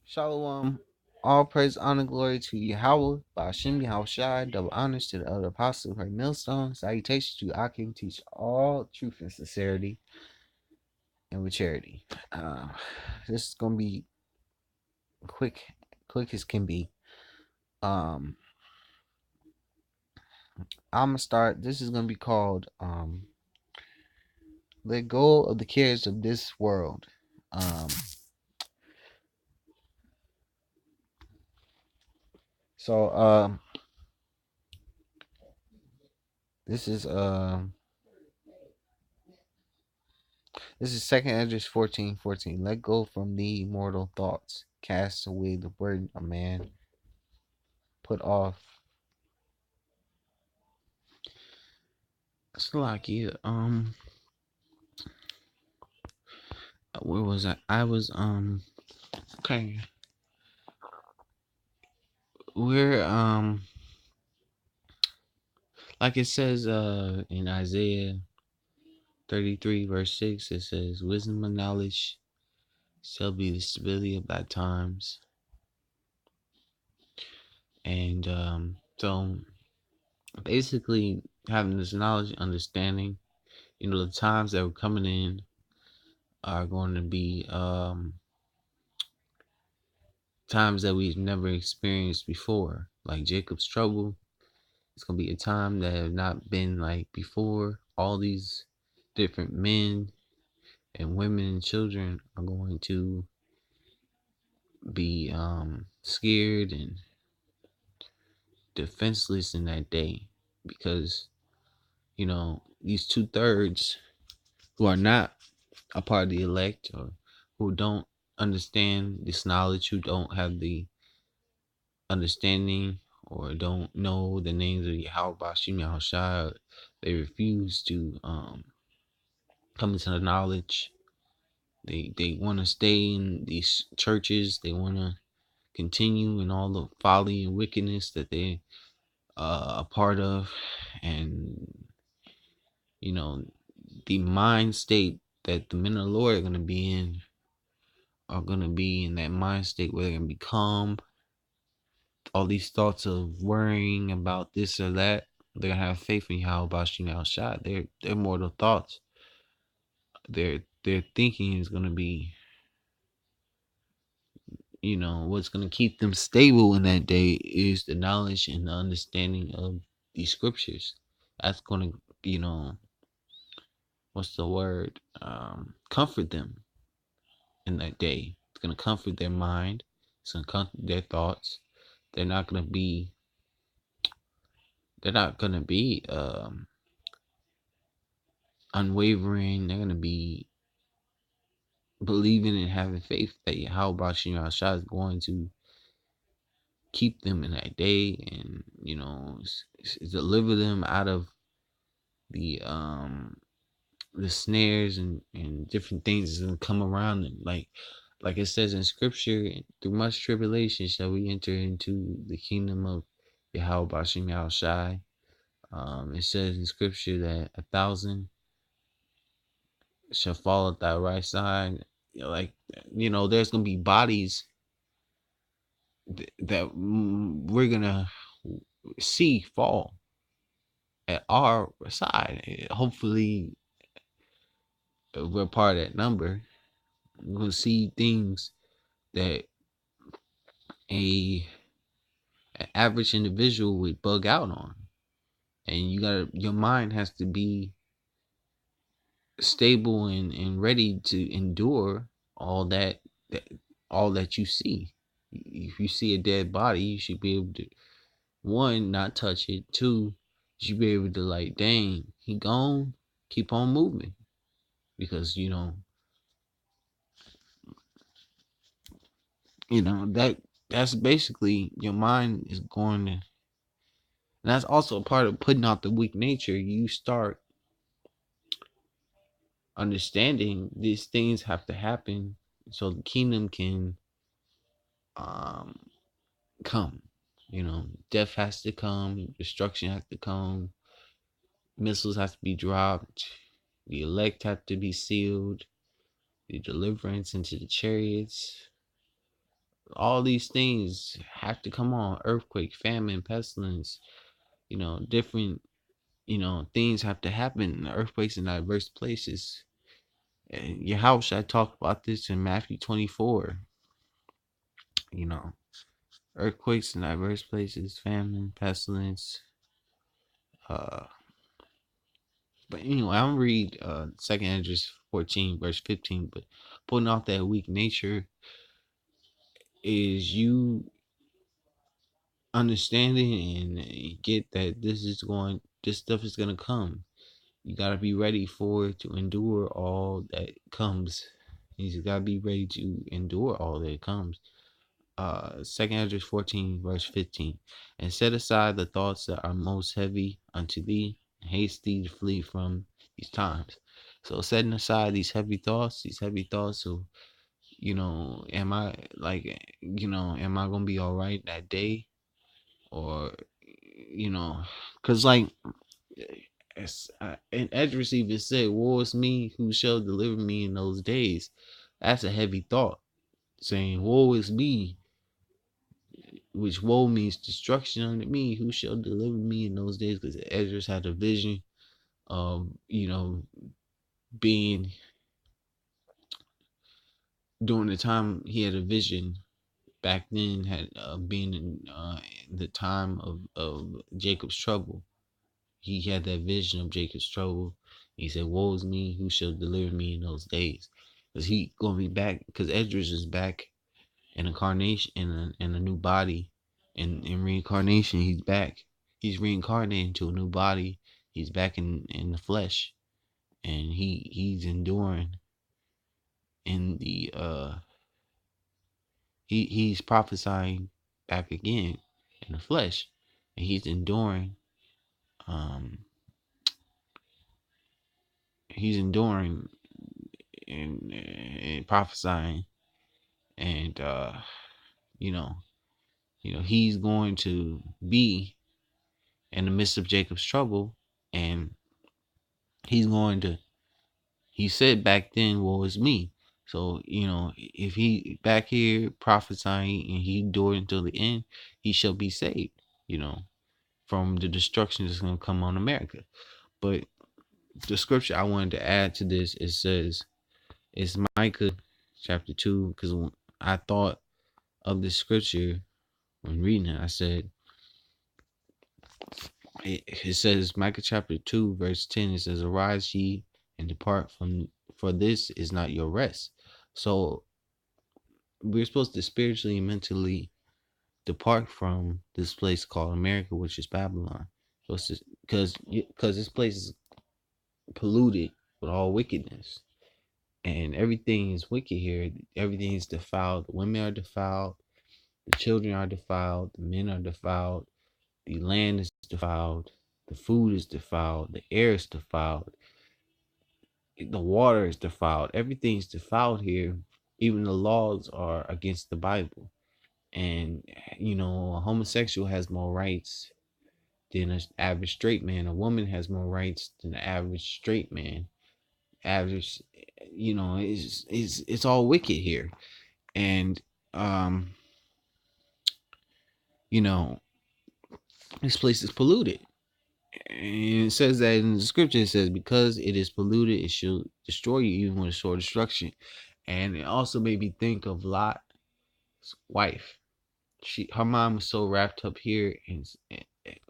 Shalom. All praise, honor, glory to Yahweh, Ba'ashim Yahushai, double honors to the elder apostle, her millstone, salutations to Akim, teach all truth and sincerity and with charity. This is gonna be quick as can be. I'm gonna start. This is gonna be called "Let Go of the Cares of This World." Um, so this is This is second Esdras 14:14. Let go from thee mortal thoughts. Cast away the burden of man. Put off. Slakia. Where was I? I was okay. We're like it says in Isaiah 33 verse 6, it says, wisdom and knowledge shall be the stability of thy times. And so basically having this knowledge, understanding, the times that we're coming in are going to be times that we've never experienced before. Like Jacob's trouble, it's gonna be a time that have not been like before. All these different men and women and children are going to be scared and defenseless in that day, because these 2/3 who are not a part of the elect, or who don't understand this knowledge, who don't have the understanding, or don't know the names of Yahweh Bashim Yahushai, they refuse to come into the knowledge. They want to stay in these churches. They want to continue in all the folly and wickedness that they a part of. And the mind state that the men of the Lord are going to be in are going to be in that mind state where they're going to be calm. All these thoughts of worrying about this or that, they're gonna have faith in Yahweh Bashim Yahushai. Their mortal thoughts, their thinking is gonna be, what's gonna keep them stable in that day is the knowledge and the understanding of these scriptures. That's gonna, what's the word? Comfort them in that day. It's gonna comfort their mind. It's gonna comfort their thoughts. They're not gonna be. They're not gonna be unwavering. They're gonna be believing and having faith that Yahweh Bashim Yahshua is going to keep them in that day, and deliver them out of the snares and different things that's gonna come around them. Like it says in scripture, through much tribulation shall we enter into the kingdom of Yahweh Bashim Yahushai. It says in scripture that 1,000 shall fall at thy right side. There's gonna be bodies that we're gonna see fall at our side. Hopefully, we're part of that number. We're gonna see things that a an average individual would bug out on, and your mind has to be stable and ready to endure that all that you see. If you see a dead body, you should be able to, one, not touch it. Two, you should be able to, like, dang, he gone, keep on moving. Because that's basically your mind is going to, and that's also a part of putting out the weak nature. You start understanding these things have to happen so the kingdom can come. Death has to come, destruction has to come, missiles have to be dropped, the elect have to be sealed, the deliverance into the chariots, All these things have to come on: earthquake, famine, pestilence, different, things have to happen, earthquakes in diverse places. And your house, I talked about this in Matthew 24, you know, earthquakes in diverse places, famine, pestilence. Uh, but anyway, I'm gonna read 2nd Esdras 14, verse 15. But putting off that weak nature is you understanding and get that this stuff is gonna come. You gotta be ready for it to endure all that comes. You gotta be ready to endure all that comes. 2nd Esdras 14, verse 15. And set aside the thoughts that are most heavy unto thee, and haste thee to flee from these times. So setting aside these heavy thoughts. So, am I am I gonna be all right that day? Or, because like, and Esdras even said, woe is me, who shall deliver me in those days? That's a heavy thought, saying, woe is me, which woe means destruction unto me, who shall deliver me in those days? Because Esdras had a vision of, being, during the time he had a vision back then, had being in the time of Jacob's trouble. He had that vision of Jacob's trouble. He said, woe is me, who shall deliver me in those days? Because he gonna be back, because Esdras is back in incarnation, in a new body. In reincarnation, he's back. He's reincarnated into a new body. He's back in the flesh. And he's enduring in the he's prophesying back again in the flesh. And he's enduring um he's enduring and prophesying, and you know he's going to be in the midst of Jacob's trouble, and he's going to he said back then, woe is me. So, if he back here prophesying and he endured until the end, he shall be saved, from the destruction that's going to come on America. But the scripture I wanted to add to this, it says, it's Micah chapter 2, because I thought of this scripture when reading it. I said, it says, Micah chapter 2, verse 10, it says, arise ye and depart for this is not your rest. So we're supposed to spiritually and mentally depart from this place called America, which is Babylon. Because this place is polluted with all wickedness, and everything is wicked here. Everything is defiled. The women are defiled. The children are defiled. The men are defiled. The land is defiled. The food is defiled. The air is defiled. The water is defiled. Everything's defiled here. Even the laws are against the Bible. And a homosexual has more rights than an average straight man. A woman has more rights than an average straight man. Average, it's all wicked here. And you know this place is polluted, and it says that in the scripture. It says, because it is polluted, it shall destroy you even with a sword of destruction. And it also made me think of Lot's wife. Her mind was so wrapped up here, and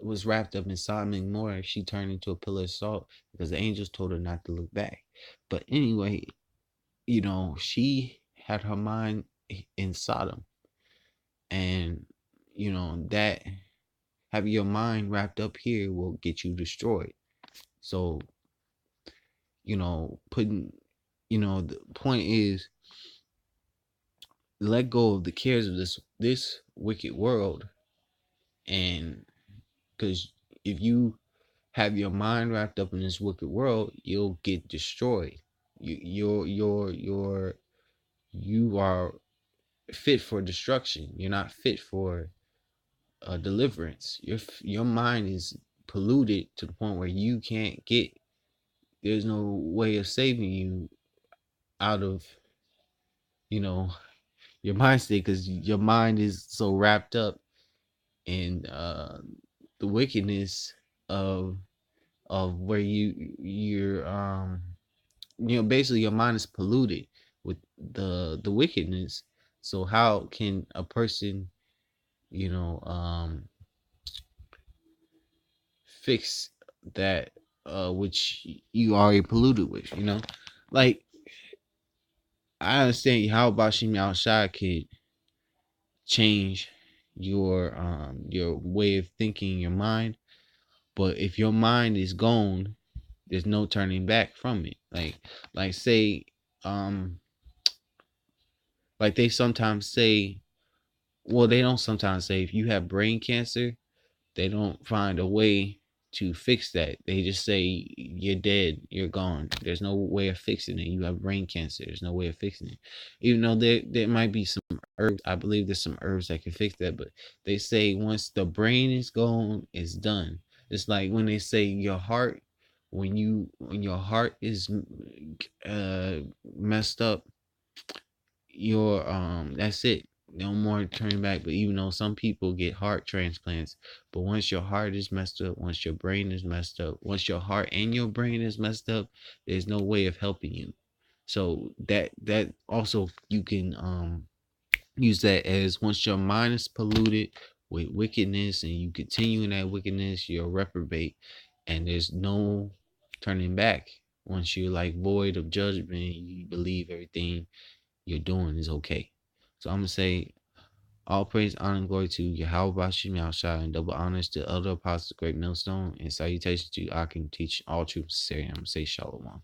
was wrapped up in Sodom and Gomorrah, she turned into a pillar of salt because the angels told her not to look back. But anyway, she had her mind in Sodom, and that having your mind wrapped up here will get you destroyed. So putting the point is, let go of the cares of this wicked world. And because if you have your mind wrapped up in this wicked world, you'll get destroyed. You are fit for destruction. You're not fit for deliverance. Your mind is polluted to the point where you can't get. There's no way of saving you out of, your mind state, because your mind is so wrapped up in the wickedness of where you're basically your mind is polluted with the wickedness. So how can a person, you know, fix that which you already polluted with, like I understand how about Shimi outside could change your way of thinking, your mind, but if your mind is gone, there's no turning back from it. Like say, um like they sometimes say, well, they don't sometimes say, if you have brain cancer, they don't find a way to fix that. They just say you're dead, you're gone. There's no way of fixing it. You have brain cancer. There's no way of fixing it. Even though there might be some herbs, I believe there's some herbs that can fix that. But they say once the brain is gone, it's done. It's like when they say your heart, when your heart is messed up, your that's it, no more turning back. But even though some people get heart transplants, but once your heart is messed up, once your brain is messed up, once your heart and your brain is messed up, there's no way of helping you. So that also you can use that as, once your mind is polluted with wickedness and you continue in that wickedness, you're a reprobate, and there's no turning back. Once you're like void of judgment, you believe everything you're doing is okay. So I'm gonna say all praise, honor, and glory to Yahweh Bashim Yahushua, and double honors to Elder Apostle Great Millstone, and salutations to you. I can teach all truth necessary. I'm gonna say shalom.